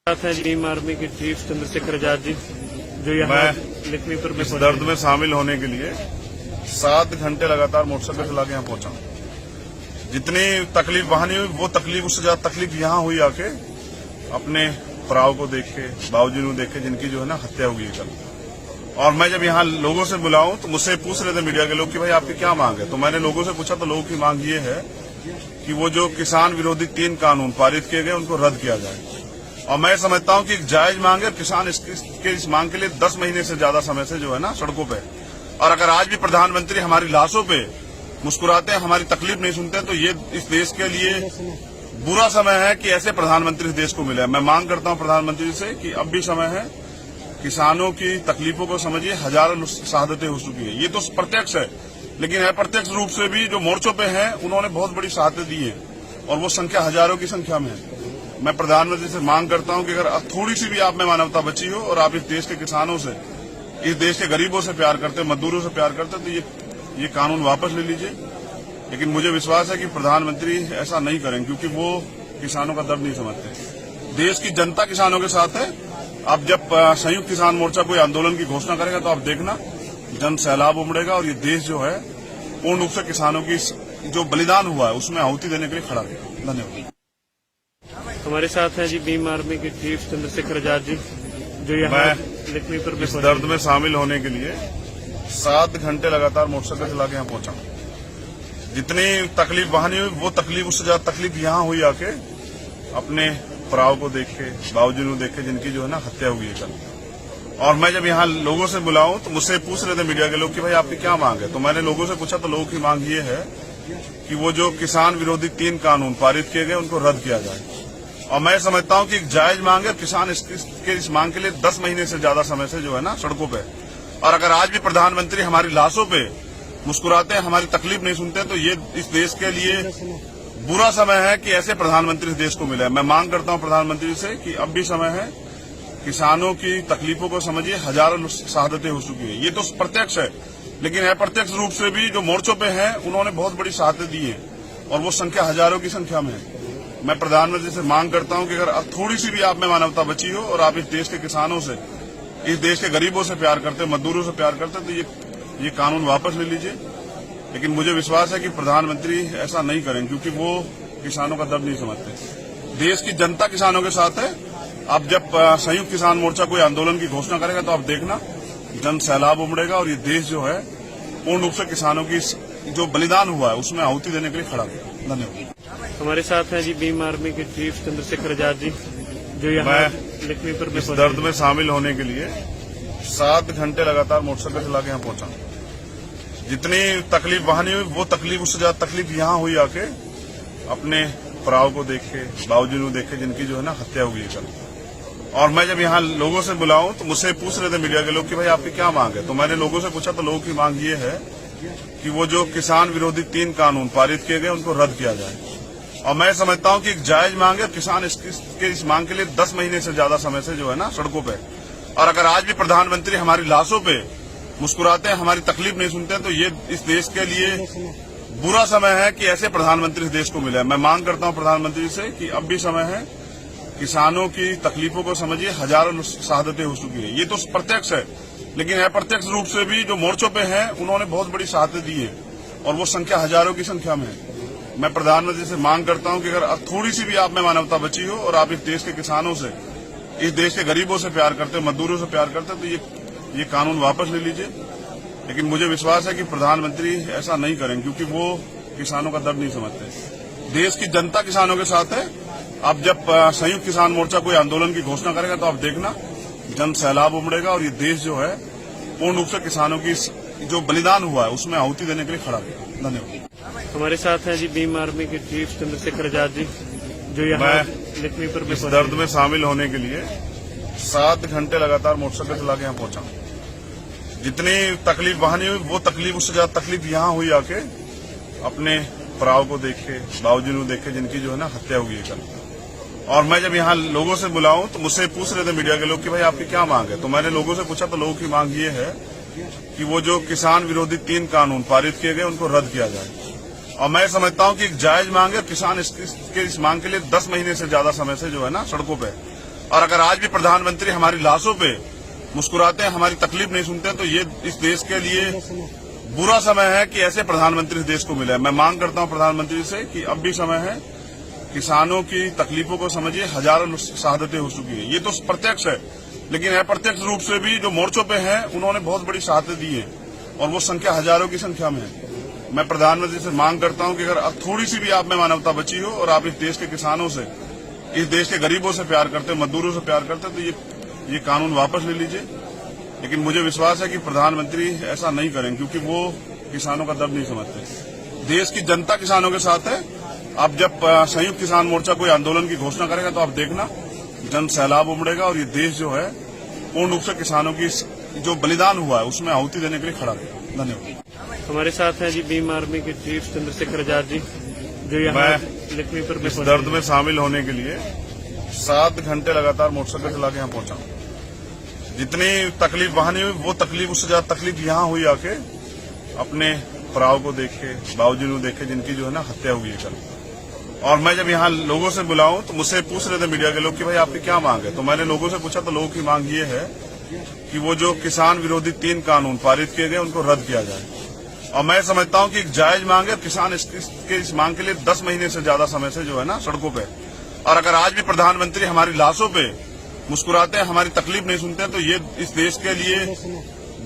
साथ हैं भीम आर्मी के चीफ चंद्रशेखर आजाद जी, जो यहाँ लखीमपुर में इस दर्द में शामिल होने के लिए 7 घंटे लगातार मोटरसाइकिल चला के यहाँ पहुंचा। जितनी तकलीफ वहां नहीं हुई, वो तकलीफ उससे ज्यादा तकलीफ यहाँ हुई आके अपने भराव को देख के, बाबूजी को देख के, जिनकी जो है ना हत्या हुई है कल। और मैं जब यहाँ लोगों से बुलाऊं तो मुझसे पूछ रहे थे मीडिया के लोग कि भाई आपकी क्या मांग है। तो मैंने लोगों से पूछा तो लोगों की मांग ये है कि वो जो किसान विरोधी 3 कानून पारित किए गए उनको रद्द किया जाए। और मैं समझता हूं कि एक जायज मांग है। किसान इस मांग के लिए 10 महीने से ज्यादा समय से जो है ना सड़कों पे। और अगर आज भी प्रधानमंत्री हमारी लाशों पे मुस्कुराते हैं, हमारी तकलीफ नहीं सुनते हैं, तो ये इस देश के लिए बुरा समय है कि ऐसे प्रधानमंत्री इस देश को मिले। मैं मांग करता हूं प्रधानमंत्री से कि अब भी समय है, किसानों की तकलीफों को समझिए। हजारों शहादतें हो चुकी है, ये तो प्रत्यक्ष है, लेकिन अप्रत्यक्ष रूप से भी जो मोर्चों पे हैं उन्होंने बहुत बड़ी शहादतें दी है और वो संख्या हजारों की संख्या में है। मैं प्रधानमंत्री से मांग करता हूं कि अगर थोड़ी सी भी आप में मानवता बची हो और आप इस देश के किसानों से, इस देश के गरीबों से प्यार करते, मजदूरों से प्यार करते, तो ये कानून वापस ले लीजिए। लेकिन मुझे विश्वास है कि प्रधानमंत्री ऐसा नहीं करेंगे, क्योंकि वो किसानों का दर्द नहीं समझते। देश की जनता किसानों के साथ है। अब जब संयुक्त किसान मोर्चा कोई आंदोलन की घोषणा करेगा तो आप देखना जन सैलाब उमड़ेगा और ये देश जो है पूर्ण रूप से किसानों की जो बलिदान हुआ है उसमें आहुति देने के लिए खड़ा रहेगा। धन्यवाद। हमारे साथ हैं जी भीम आर्मी के चीफ चंद्रशेखर आजाद जी, जो यहाँ लखीमपुर में इस दर्द में शामिल होने के लिए 7 घंटे लगातार मोटरसाइकिल चला के यहाँ पहुंचा। जितनी तकलीफ वहां नहीं हुई, वो तकलीफ उससे ज्यादा तकलीफ यहाँ हुई आके अपने भराव को देख के, बाबूजी को देख के, जिनकी जो है ना हत्या हुई है कल। और मैं जब यहाँ लोगों से बुलाऊं तो मुझसे पूछ रहे थे मीडिया के लोग कि भाई आपकी क्या मांग है। तो मैंने लोगों से पूछा तो लोगों की मांग ये है कि वो जो किसान विरोधी 3 कानून पारित किए गए उनको रद्द किया जाए। और मैं समझता हूं कि एक जायज मांग है। किसान इस मांग के लिए 10 महीने से ज्यादा समय से जो है ना सड़कों पे। और अगर आज भी प्रधानमंत्री हमारी लाशों पे मुस्कुराते हैं, हमारी तकलीफ नहीं सुनते हैं, तो ये इस देश के लिए बुरा समय है कि ऐसे प्रधानमंत्री इस देश को मिले। मैं मांग करता हूं प्रधानमंत्री से कि अब भी समय है, किसानों की तकलीफों को समझिए। हजारों शहादतें हो चुकी है, ये तो प्रत्यक्ष है, लेकिन अप्रत्यक्ष रूप से भी जो मोर्चों पे हैं उन्होंने बहुत बड़ी शहादतें दी है और वो संख्या हजारों की संख्या में है। मैं प्रधानमंत्री से मांग करता हूं कि अगर थोड़ी सी भी आप में मानवता बची हो और आप इस देश के किसानों से, इस देश के गरीबों से प्यार करते, मजदूरों से प्यार करते, तो ये कानून वापस ले लीजिए। लेकिन मुझे विश्वास है कि प्रधानमंत्री ऐसा नहीं करेंगे, क्योंकि वो किसानों का दर्द नहीं समझते। देश की जनता किसानों के साथ है। अब जब संयुक्त किसान मोर्चा कोई आंदोलन की घोषणा करेगा तो आप देखना जन सैलाब उमड़ेगा और ये देश जो है पूर्ण रूप से किसानों की जो बलिदान हुआ है उसमें आहुति देने के लिए खड़ा रहेगा। धन्यवाद। हमारे साथ हैं जी भीम आर्मी के चीफ चंद्रशेखर आजाद जी, जो यहाँ लखीमपुर में इस दर्द में शामिल होने के लिए 7 घंटे लगातार मोटरसाइकिल चला के यहाँ पहुंचा। जितनी तकलीफ वहां नहीं हुई, वो तकलीफ उससे ज्यादा तकलीफ यहाँ हुई आके अपने भराव को देख के, बाबूजी को देख के, जिनकी जो है ना हत्या हुई है कल। और मैं जब यहाँ लोगों से बुलाऊं तो मुझसे पूछ रहे थे मीडिया के लोग कि भाई आपकी क्या मांग है। तो मैंने लोगों से पूछा तो लोगों की मांग ये है कि वो जो किसान विरोधी 3 कानून पारित किए गए उनको रद्द किया जाए। और मैं समझता हूं कि एक जायज मांग है। किसान इस मांग के लिए 10 महीने से ज्यादा समय से जो है ना सड़कों पे। और अगर आज भी प्रधानमंत्री हमारी लाशों पे मुस्कुराते हैं, हमारी तकलीफ नहीं सुनते हैं, तो ये इस देश के लिए बुरा समय है कि ऐसे प्रधानमंत्री इस देश को मिले। मैं मांग करता हूं प्रधानमंत्री से कि अब भी समय है, किसानों की तकलीफों को समझिए। हजारों शहादतें हो चुकी है, ये तो प्रत्यक्ष है, लेकिन अप्रत्यक्ष रूप से भी जो मोर्चों पे हैं उन्होंने बहुत बड़ी शहादतें दी है और वो संख्या हजारों की संख्या में है। मैं प्रधानमंत्री से मांग करता हूं कि अगर थोड़ी सी भी आप में मानवता बची हो और आप इस देश के किसानों से, इस देश के गरीबों से प्यार करते, मजदूरों से प्यार करते, तो ये कानून वापस ले लीजिए। लेकिन मुझे विश्वास है कि प्रधानमंत्री ऐसा नहीं करेंगे, क्योंकि वो किसानों का दर्द नहीं समझते। देश की जनता किसानों के साथ है। अब जब संयुक्त किसान मोर्चा कोई आंदोलन की घोषणा करेगा तो आप देखना जन सैलाब उमड़ेगा और ये देश जो है पूर्ण रूप से किसानों की जो बलिदान हुआ है उसमें आहुति देने के लिए खड़ा रहेगा। धन्यवाद। हमारे साथ हैं जी भीम आर्मी के चीफ चंद्रशेखर आजाद जी, जो यहाँ लखीमपुर में इस दर्द में शामिल होने के लिए 7 घंटे लगातार मोटरसाइकिल चला के यहाँ पहुंचा। जितनी तकलीफ वहां नहीं हुई, वो तकलीफ उससे ज्यादा तकलीफ यहाँ हुई आके अपने भराव को देख के, बाबूजी को देख के, जिनकी जो है ना हत्या हुई है कल। और मैं जब यहाँ लोगों से बुलाऊं तो मुझसे पूछ रहे थे मीडिया के लोग कि भाई आपकी क्या मांग है। तो मैंने लोगों से पूछा तो लोगों की मांग ये है कि वो जो किसान विरोधी 3 कानून पारित किए गए उनको रद्द किया जाए। और मैं समझता हूं कि एक जायज मांग है। किसान इस मांग के लिए 10 महीने से ज्यादा समय से जो है ना सड़कों पे। और अगर आज भी प्रधानमंत्री हमारी लाशों पे मुस्कुराते हैं, हमारी तकलीफ नहीं सुनते हैं, तो ये इस देश के लिए बुरा समय है कि ऐसे प्रधानमंत्री इस देश को मिले। मैं मांग करता हूं प्रधानमंत्री से कि अब भी समय है, किसानों की तकलीफों को समझिए। हजारों शहादतें हो चुकी है, ये तो प्रत्यक्ष है, लेकिन अप्रत्यक्ष रूप से भी जो मोर्चों पे हैं उन्होंने बहुत बड़ी शहादतें दी है और वो संख्या हजारों की संख्या में है। मैं प्रधानमंत्री से मांग करता हूं कि अगर अब थोड़ी सी भी आप में मानवता बची हो और आप इस देश के किसानों से, इस देश के गरीबों से प्यार करते, मजदूरों से प्यार करते, तो ये कानून वापस ले लीजिए। लेकिन मुझे विश्वास है कि प्रधानमंत्री ऐसा नहीं करेंगे, क्योंकि वो किसानों का दर्द नहीं समझते। देश की जनता किसानों के साथ है। अब जब संयुक्त किसान मोर्चा कोई आंदोलन की घोषणा करेगा तो आप देखना जन सैलाब उमड़ेगा और ये देश जो है पूर्ण रूप से किसानों की जो बलिदान हुआ है उसमें आहुति देने के लिए खड़ा है। धन्यवाद। हमारे साथ हैं जी भीम आर्मी के चीफ चंद्रशेखर आजाद जी, जो यहाँ लक्ष्मीपुर में इस दर्द में शामिल होने के लिए 7 घंटे लगातार मोटरसाइकिल चला के यहाँ पहुंचा। जितनी तकलीफ वहां नहीं हुई, वो तकलीफ, उससे ज्यादा तकलीफ यहाँ हुई आके अपने भराव को देख के, बाबूजी को देख के, जिनकी जो है ना हत्या हुई है कल। और मैं जब यहाँ लोगों से बुलाऊं तो मुझसे पूछ रहे थे मीडिया के लोग कि भाई आपकी क्या मांग है, तो मैंने लोगों से पूछा तो लोगों की मांग ये है कि वो जो किसान विरोधी 3 कानून पारित किए गए उनको रद्द किया जाए। और मैं समझता हूं कि एक जायज मांग है। किसान इस मांग के लिए 10 महीने से ज्यादा समय से जो है ना सड़कों पे, और अगर आज भी प्रधानमंत्री हमारी लाशों पे मुस्कुराते हैं, हमारी तकलीफ नहीं सुनते हैं, तो ये इस देश के लिए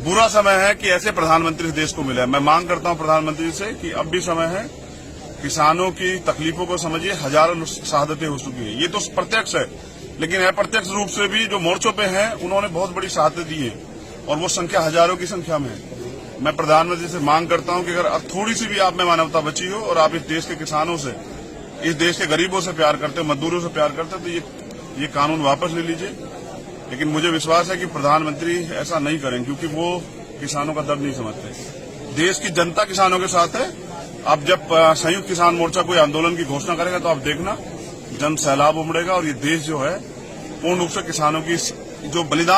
बुरा समय है कि ऐसे प्रधानमंत्री इस देश को मिले। मैं मांग करता हूं प्रधानमंत्री से कि अब भी समय है, किसानों की तकलीफों को समझिए। हजारों शहादतें हो चुकी है, ये तो प्रत्यक्ष है, लेकिन अप्रत्यक्ष रूप से भी जो मोर्चों पे हैं उन्होंने बहुत बड़ी शहादतें दी है और वो संख्या हजारों की संख्या में है। मैं प्रधानमंत्री से मांग करता हूं कि अगर अब थोड़ी सी भी आप में मानवता बची हो और आप इस देश के किसानों से, इस देश के गरीबों से प्यार करते, मजदूरों से प्यार करते, तो ये कानून वापस ले लीजिए। लेकिन मुझे विश्वास है कि प्रधानमंत्री ऐसा नहीं करेंगे, क्योंकि वो किसानों का दर्द नहीं समझते। देश की जनता किसानों के साथ है। अब जब संयुक्त किसान मोर्चा कोई आंदोलन की घोषणा करेगा तो आप देखना जन सैलाब उमड़ेगा और ये देश जो है पूर्ण रूप से किसानों की जो बलिदान